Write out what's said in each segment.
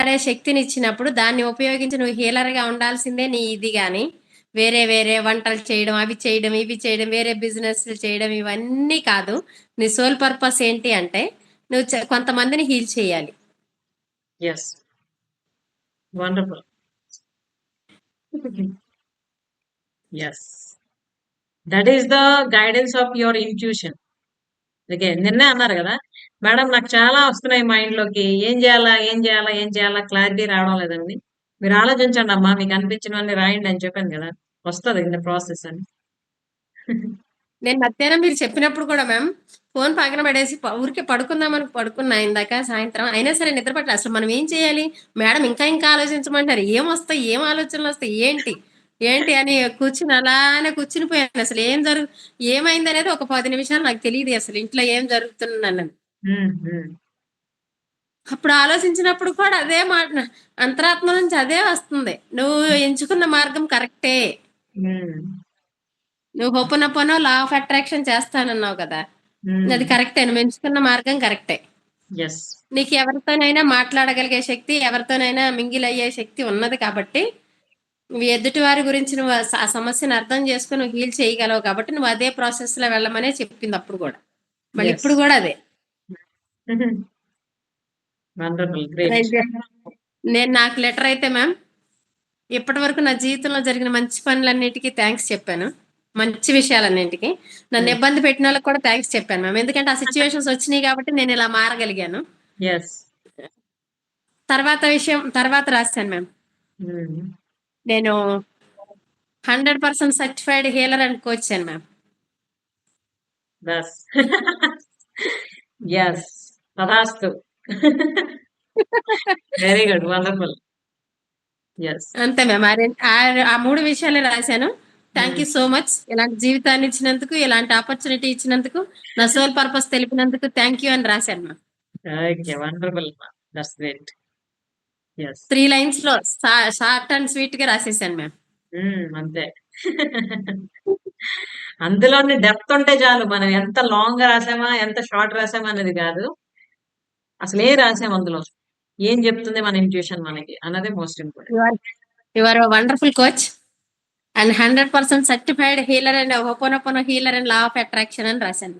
మాట్లాడే శక్తిని ఇచ్చినప్పుడు దాన్ని ఉపయోగించి నువ్వు హీలర్గా ఉండాల్సిందే. నీ ఇది కానీ వేరే వేరే వంటలు చేయడం, అవి చేయడం, ఇవి చేయడం, వేరే బిజినెస్ చేయడం ఇవన్నీ కాదు. నీ సోల్ పర్పస్ ఏంటి అంటే నువ్వు కొంతమందిని హీల్ చేయాలి. Yes, wonderful. Yes, that is the guidance of your intuition. Okay, నిన్నే అన్నారు కదా మేడం, నాకు చాలా వస్తున్నాయి మైండ్ లోకి, ఏం చేయాలా ఏం చేయాలా ఏం చేయాలా క్లారిటీ రావడం లేదండి. మీరు ఆలోచించండి అమ్మా, మీకు అనిపించినవన్నీ రాయండి అని చెప్పాను కదా, వస్తుంది ఇన్ ద ప్రాసెస్ అని. నేను మధ్యాహ్నం మీరు చెప్పినప్పుడు కూడా మ్యామ్ ఫోన్ పక్కన పడేసి ఊరికే పడుకుందామని పడుకున్నా ఇందాక సాయంత్రం. అయినా సరే నిద్ర పట్ల అసలు మనం ఏం చేయాలి మేడం, ఇంకా ఇంకా ఆలోచించమంటారు. ఏం వస్తాయి, ఏం ఆలోచనలు వస్తాయి, ఏంటి ఏంటి అని కూర్చుని అలానే కూర్చుని పోయాను. అసలు ఏమైంది అనేది ఒక 10 నిమిషాలు నాకు తెలియదు అసలు ఇంట్లో ఏం జరుగుతుందని. అప్పుడు ఆలోచించినప్పుడు కూడా అదే మాట అంతరాత్మ నుంచి అదే వస్తుంది, నువ్వు ఎంచుకున్న మార్గం కరెక్టే. నువ్వు హోపనపోనో లా ఆఫ్ అట్రాక్షన్ చేస్తానన్నావు కదా, అది కరెక్టే. నువ్వు ఎంచుకున్న మార్గం కరెక్టే. నీకు ఎవరితోనైనా మాట్లాడగలిగే శక్తి, ఎవరితోనైనా మింగిల్ అయ్యే శక్తి ఉన్నది కాబట్టి నువ్వు ఎదుటి వారి గురించి నువ్వు ఆ సమస్యను అర్థం చేసుకుని నువ్వు హీల్ చేయగలవు కాబట్టి నువ్వు అదే ప్రాసెస్ లో వెళ్ళమనే చెప్పింది అప్పుడు కూడా, మళ్ళీ ఇప్పుడు కూడా అదే. నేను నాకు లెటర్ అయితే మ్యామ్ ఇప్పటి వరకు నా జీవితంలో జరిగిన మంచి పనులన్నిటికీ థ్యాంక్స్ చెప్పాను, మంచి విషయాలన్నింటికి. నన్ను ఇబ్బంది పెట్టిన వాళ్ళకి కూడా థ్యాంక్స్ చెప్పాను మ్యామ్, ఎందుకంటే ఆ సిచ్యువేషన్స్ వచ్చినాయి కాబట్టి నేను ఇలా మారగలిగాను. తర్వాత రాశాను మ్యామ్, నేను 100% సర్టిఫైడ్ హీలర్ అండ్ కోచ్ అని మ్యామ్. Very good, wonderful. అంతే మ్యామ్, ఆ 3 విషయాలే రాశాను. థ్యాంక్ యూ సో మచ్, ఇలాంటి జీవితాన్ని ఇచ్చినందుకు, ఇలాంటి ఆపర్చునిటీ ఇచ్చినందుకు, నా సోల్ పర్పస్ తెలిపినందుకు థ్యాంక్ యూ అని రాశాను ma'am. Wonderful, that's great. 3 lines లో షార్ట్ అండ్ స్వీట్ గా రాసేసాను మ్యామ్. అంతే. అందులోని డెప్త్ ఉంటే చాలు, మనం ఎంత లాంగ్ గా రాసామా ఎంత షార్ట్ రాసామా అనేది కాదు, అసలు ఏం రాసాం అందులో, ఏం చెప్తుంది మన ఇంట్యూషన్ మనకి అన్నదే most important. You are wonderful coach and 100% certified healer and ho'oponopono healer and law of attraction అని రాశాను.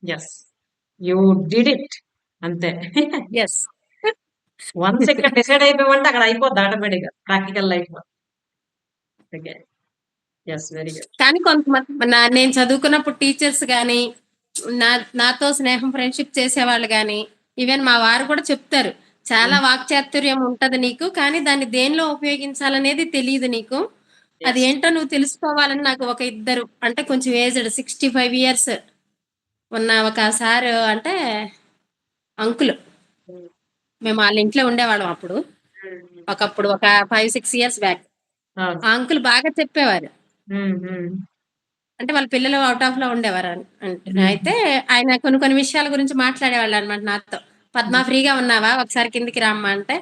Yes, you did it. అంతే. ఎస్, వన్స్ ఇక్కడ డిసైడ్ అయిపోయామంటే అక్కడ అయిపోద్ది ఆటోమేటిక్ గా practical life. Okay, yes, very good. కానీ కొంతమంది నేను చదువుకున్నప్పుడు టీచర్స్ కానీ నాతో స్నేహం ఫ్రెండ్షిప్ చేసేవాళ్ళు కానీ ఈవెన్ మా వారు కూడా చెప్తారు, చాలా వాక్చాతుర్యం ఉంటది నీకు, కానీ దాన్ని దేనిలో ఉపయోగించాలనేది తెలియదు నీకు, అది ఏంటో నువ్వు తెలుసుకోవాలని. నాకు ఒక ఇద్దరు అంటే కొంచెం ఏజ్డ్ 65 years ఉన్న ఒక సార్ అంటే అంకుల్, మేము వాళ్ళ ఇంట్లో ఉండేవాళ్ళం అప్పుడు, ఒకప్పుడు ఒక 5-6 years బ్యాక్. ఆ అంకుల్ బాగా చెప్పేవారు, అంటే వాళ్ళ పిల్లలు అవుట్ ఆఫ్ లో ఉండేవారు అంటే. అయితే ఆయన కొన్ని కొన్ని విషయాల గురించి మాట్లాడేవాళ్ళు అనమాట నాతో. పద్మా ఫ్రీగా ఉన్నావా, ఒకసారి కిందికి రామ్మా అంటే,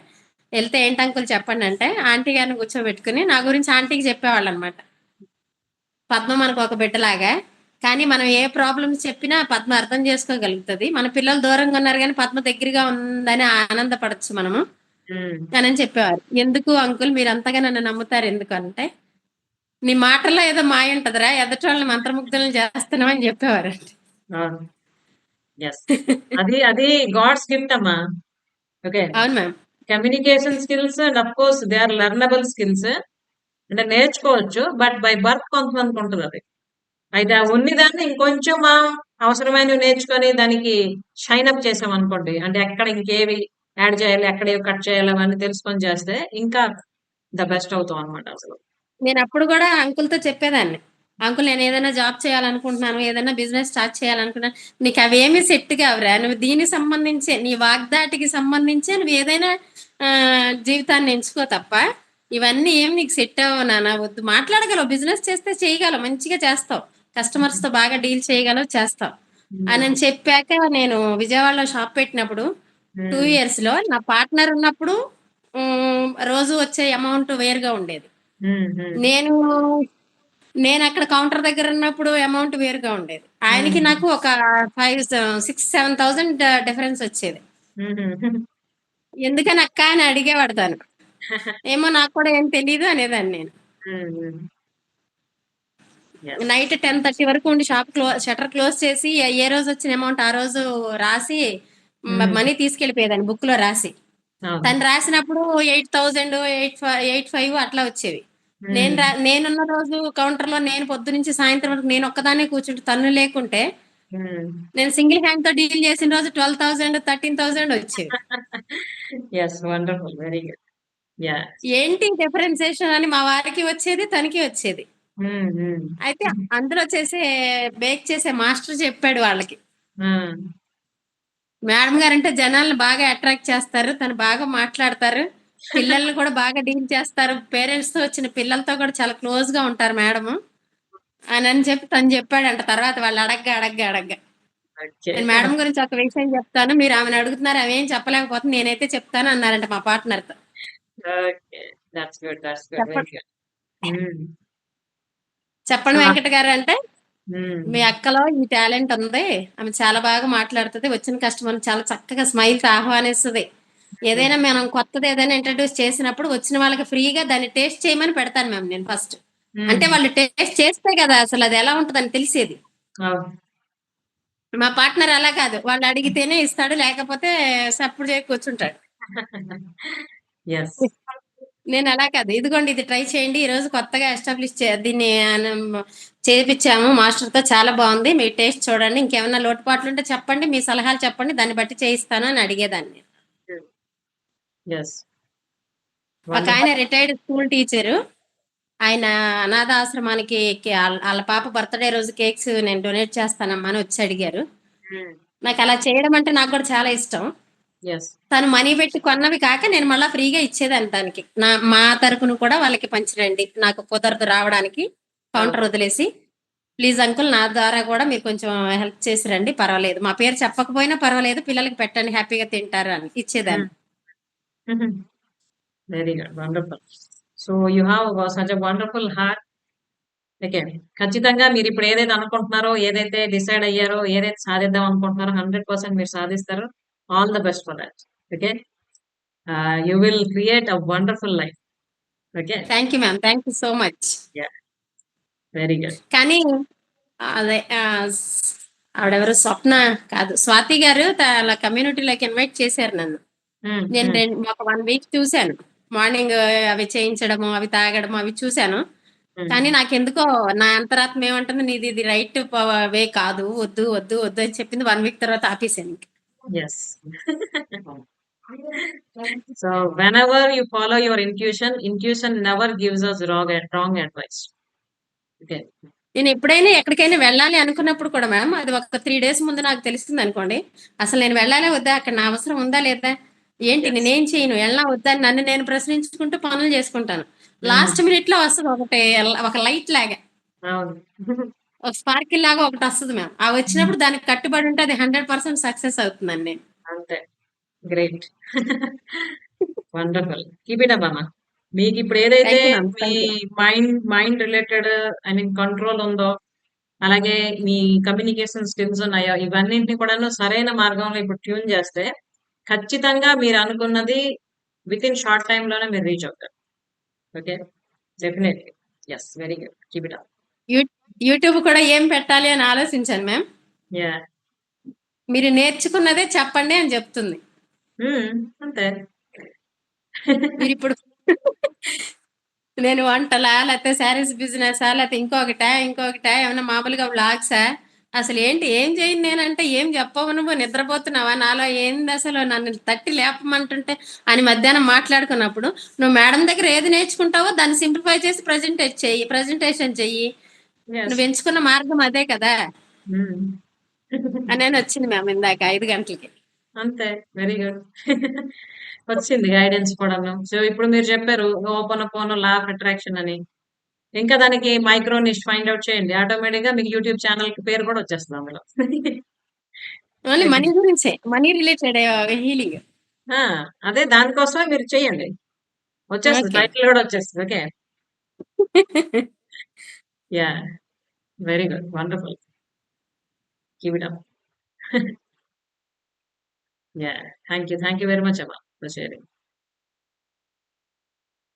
వెళ్తే ఏంటి అంకుల్ చెప్పండి అంటే, ఆంటీ గారిని కూర్చోబెట్టుకుని నా గురించి ఆంటీకి చెప్పేవాళ్ళు అనమాట. పద్మ మనకు ఒక బిడ్డలాగా, కానీ మనం ఏ ప్రాబ్లమ్స్ చెప్పినా పద్మ అర్థం చేసుకోగలుగుతుంది. మన పిల్లలు దూరంగా ఉన్నారు కానీ పద్మ దగ్గరగా ఉందని ఆనందపడచ్చు మనము అని చెప్పేవారు. ఎందుకు అంకుల్ మీరు అంతగా నన్ను నమ్ముతారు ఎందుకు అంటే, నీ మాటల్లో ఏదో మాయ ఉంటదిరా, ఎదటి వాళ్ళని మంత్రముగ్ధులను చేస్తున్నావు అని చెప్పేవారు. అది అది గాడ్స్ గిఫ్ట్ అమ్మా. ఓకే, అవును ma'am. Communication skills and of course they are learnable skills, అంటే నేర్చుకోవచ్చు, బట్ బై బర్త్ కొంతమందికి ఉంటుంది అది. అయితే ఆ ఉన్నదాన్ని ఇంకొంచెం మనం అవసరమైనవి నేర్చుకొని దానికి షైన్ అప్ చేసాం అనుకోండి, అంటే ఎక్కడ ఇంకేవి యాడ్ చేయాలి, ఎక్కడ కట్ చేయాలి అవన్నీ తెలుసుకొని చేస్తే ఇంకా ద బెస్ట్ అవుతాం అనమాట. అసలు నేను అప్పుడు కూడా అంకుల్తో చెప్పేదాన్ని, అంకుల్ నేను ఏదైనా జాబ్ చేయాలనుకుంటున్నాను, ఏదైనా బిజినెస్ స్టార్ట్ చేయాలనుకుంటున్నాను, నీకు అవేమీ సెట్ కావురా, నువ్వు దీనికి సంబంధించే నీ వాగ్దాటికి సంబంధించే నువ్వు ఏదైనా జీవితాన్ని ఎంచుకో తప్ప ఇవన్నీ ఏం నీకు సెట్ అవ్వవు నాన్న, వద్దు. మాట్లాడగలవు, బిజినెస్ చేస్తే చేయగలవు, మంచిగా చేస్తావు, కస్టమర్స్ తో బాగా డీల్ చేయగలవు, చేస్తావు అని చెప్పాక నేను విజయవాడలో షాప్ పెట్టినప్పుడు 2 years లో నా పార్ట్నర్ ఉన్నప్పుడు రోజు వచ్చే అమౌంట్ వేరుగా ఉండేది. నేను అక్కడ కౌంటర్ దగ్గర ఉన్నప్పుడు అమౌంట్ వేరుగా ఉండేది. ఆయనకి నాకు ఒక 5,000, 6,000, 7,000 డిఫరెన్స్ వచ్చేది. ఎందుకని అక్క అని అడిగేవాడు తను. ఏమో నాకు కూడా ఏం తెలీదు అనేదాన్ని నేను. ఎస్. నైట్ 10:30 వరకు ఉండి షట్టర్ క్లోజ్ చేసి ఏ రోజు వచ్చిన అమౌంట్ ఆ రోజు రాసి మనీ తీసుకెళ్లిపోయేదాన్ని బుక్ లో రాసి. అవును. తను రాసినప్పుడు 8,000 8,500 అట్లా వచ్చేవి. నేనున్న రోజు కౌంటర్ లో నేను పొద్దు నుంచి సాయంత్రం వరకు నేను ఒక్కదాన్నే కూర్చుంటే తను లేకుంటే నేను సింగిల్ హ్యాండ్ తో డీల్ చేసిన రోజు 12,000 13,000 వచ్చేవి. Yes, wonderful, very good. Yeah. ఏంటి డిఫరెన్సియేషన్ అని మా వారికి వచ్చేది, తనకి వచ్చేది. అయితే అందులో బేక్ చేసే మాస్టర్ చెప్పాడు వాళ్ళకి. మేడం గారు అంటే జనాలను బాగా అట్రాక్ట్ చేస్తారు, తను బాగా మాట్లాడతారు, పిల్లల్ని కూడా బాగా డీల్ చేస్తారు, పేరెంట్స్ తో వచ్చిన పిల్లలతో కూడా చాలా క్లోజ్ గా ఉంటారు మేడం అని చెప్పి తను చెప్పాడంట. తర్వాత వాళ్ళు అడగ్గా నేను మేడం గురించి ఒక విషయం చెప్తాను, మీరు ఆమెను అడుగుతున్నారు, ఆమె ఏం చెప్పలేకపోతుంది, నేనైతే చెప్తాను అన్నారంట మా పార్ట్నర్ తో. చెప్పండి వెంకట గారు అంటే, మీ అక్కలో ఈ టాలెంట్ ఉంది, ఆమె చాలా బాగా మాట్లాడుతుంది, వచ్చిన కస్టమర్ చాలా చక్కగా స్మైల్ తో ఆహ్వానిస్తుంది. ఏదైనా మనం కొత్తది ఏదైనా ఇంట్రడ్యూస్ చేసినప్పుడు వచ్చిన వాళ్ళకి ఫ్రీగా దాన్ని టేస్ట్ చేయమని పెడతాను మ్యామ్ నేను ఫస్ట్. అంటే వాళ్ళు టేస్ట్ చేస్తే కదా అసలు అది ఎలా ఉంటుందని తెలిసేది. మా పార్ట్నర్ అలా కాదు, వాళ్ళు అడిగితేనే ఇస్తాడు, లేకపోతే సప్పుడు చేసి కూర్చుంటాడు. నేను అలా కాదు, ఇదిగోండి ఇది ట్రై చేయండి, ఈ రోజు కొత్తగా ఎస్టాబ్లిష్ దీన్ని చేపించాము మాస్టర్ తో, చాలా బాగుంది, మీ టేస్ట్ చూడండి, ఇంకేమైనా లోటుపాట్లు ఉంటే చెప్పండి, మీ సలహాలు చెప్పండి, దాన్ని బట్టి చేయిస్తాను అని అడిగేదాన్ని. ఒక ఆయన రిటైర్డ్ స్కూల్ టీచరు, ఆయన అనాథ ఆశ్రమానికి వాళ్ళ పాప బర్త్డే రోజు కేక్స్ నేను డొనేట్ చేస్తానమ్మా అని వచ్చి అడిగారు. నాకు అలా చేయడం అంటే నాకు కూడా చాలా ఇష్టం. తను మనీ పెట్టి కొన్నవి కాక నేను మళ్ళీ ఫ్రీగా ఇచ్చేదాన్ని దానికి. మా తరపున కూడా వాళ్ళకి పంచిరండి, నాకు కుదరదు రావడానికి, కౌంటర్ వదిలేసి, ప్లీజ్ అంకుల్ నా ద్వారా కూడా మీరు కొంచెం హెల్ప్ చేసి రండి, పర్వాలేదు, మా పేరు చెప్పకపోయినా పర్వాలేదు, పిల్లలకి పెట్టండి, హ్యాపీగా తింటారు అని ఇచ్చేదాన్ని. Very good, wonderful. So you have such a wonderful heart. Okay, ఖచ్చితంగా మీరు ఇప్పుడు ఏదైతే అనుకుంటున్నారో, ఏదైతే డిసైడ్ అయ్యారో, ఏదైతే సాధిద్దాం అనుకుంటున్నారో 100% మీరు సాధిస్తారు. All the best for that. Okay, you will create a wonderful life. Okay, thank you ma'am, thank you so much. Very good. కానీ అదే ఆవిడెవరు స్వప్న కాదు, స్వాతి గారు తన కమ్యూనిటీలోకి ఇన్వైట్ చేశారు నన్ను. నేను ఒక 1 వీక్ చూశాను, మార్నింగ్ అవి చేయించడము, అవి తాగడము అవి చూశాను. కానీ నాకెందుకో నా అంతరాత్మ ఏమంటుంది, నీది ఇది రైట్ వే కాదు, వద్దు వద్దు వద్దు అని చెప్పింది. 1 వీక్ తర్వాత ఆపేసాను. Yes. So whenever you follow your intuition never gives us wrong advice. Okay. నేను ఎప్పుడైనా ఎక్కడికైనా వెళ్ళాలి అనుకున్నప్పుడు కూడా మేడం, అది ఒక 3 days ముందు నాకు తెలుస్తుంది అనుకోండి, అసలు నేను వెళ్ళాలా వద్దా, అక్కడ నా అవసరం ఉందా లేదా, ఏంటి నేనేం చేయను, వెళ్ళా వద్దా అని నన్ను నేను ప్రశ్నించుకుంటూ పనులు చేసుకుంటాను. లాస్ట్ మినిట్ లో వస్తుంది ఒకటి, ఒక లైట్ లాగా, ఒక స్పార్కిల్ లాగా ఒకటి వస్తుంది మ్యామ్. ఆ వచ్చినప్పుడు దానికి కట్టుబడి ఉంటే అది 100% సక్సెస్ అవుతుందండి. అంతే, great. Wonderful, keep it up అమ్మా. మీకు ఇప్పుడు ఏదైతే మీ మైండ్ రిలేటెడ్ కంట్రోల్ ఉందో, అలాగే మీ కమ్యూనికేషన్ స్కిల్స్ ఉన్నాయో, ఇవన్నింటినీ కూడాను సరైన మార్గంలో ఇప్పుడు ట్యూన్ చేస్తే ఖచ్చితంగా మీరు అనుకున్నది విత్ ఇన్ షార్ట్ టైమ్ లోనే మీరు రీచ్ అవుతారు. Okay, definitely. Yes, very good, keep it up. YouTube కూడా ఏం పెట్టాలి అని ఆలోచించాను మ్యామ్. మీరు నేర్చుకున్నదే చెప్పండి అని చెప్తుంది. అంతే. మీరు ఇప్పుడు నేను వంటలా, లేకపోతే శారీస్ బిజినెసా, లేకపోతే ఇంకొకటా ఏమన్నా మామూలుగా వ్లాగ్సా, అసలు ఏంటి, ఏం చేయను నేనంటే, ఏం చెప్పవు నువ్వు, నిద్రపోతున్నావా, నాలో ఏంది అసలు, నన్ను తట్టి లేపమంటుంటే అని మధ్యాహ్నం మాట్లాడుకున్నప్పుడు, నువ్వు మేడం దగ్గర ఏది నేర్చుకుంటావో దాన్ని సింప్లిఫై చేసి ప్రజెంటేషన్ చెయ్యి, నువ్వు ఎంచుకున్న మార్గం అదే కదా అని వచ్చింది మ్యామ్ ఇందాక 5 గంటలకి. అంతే, వెరీ గుడ్. వచ్చింది గైడెన్స్ కూడాను. సో ఇప్పుడు మీరు చెప్పారు ఓపెన్ లా ఆఫ్ అట్రాక్షన్ అని, ఇంకా దానికి మైక్రో నిష్ ఫైండ్ అవుట్ చేయండి, ఆటోమేటిక్ గా మీకు యూట్యూబ్ ఛానల్ కి పేరు కూడా వచ్చేస్తుంది అందులో. ఓన్లీ మనీ గురించే, మనీ రిలేటెడ్ హీలింగ్. అదే, దానికోసమే మీరు చెయ్యండి, వచ్చేస్తుంది, టైటిల్ కూడా వచ్చేస్తుంది. Okay. Yeah, very good, wonderful, keep it up. Yeah, thank you very much అమ్మా. శരി.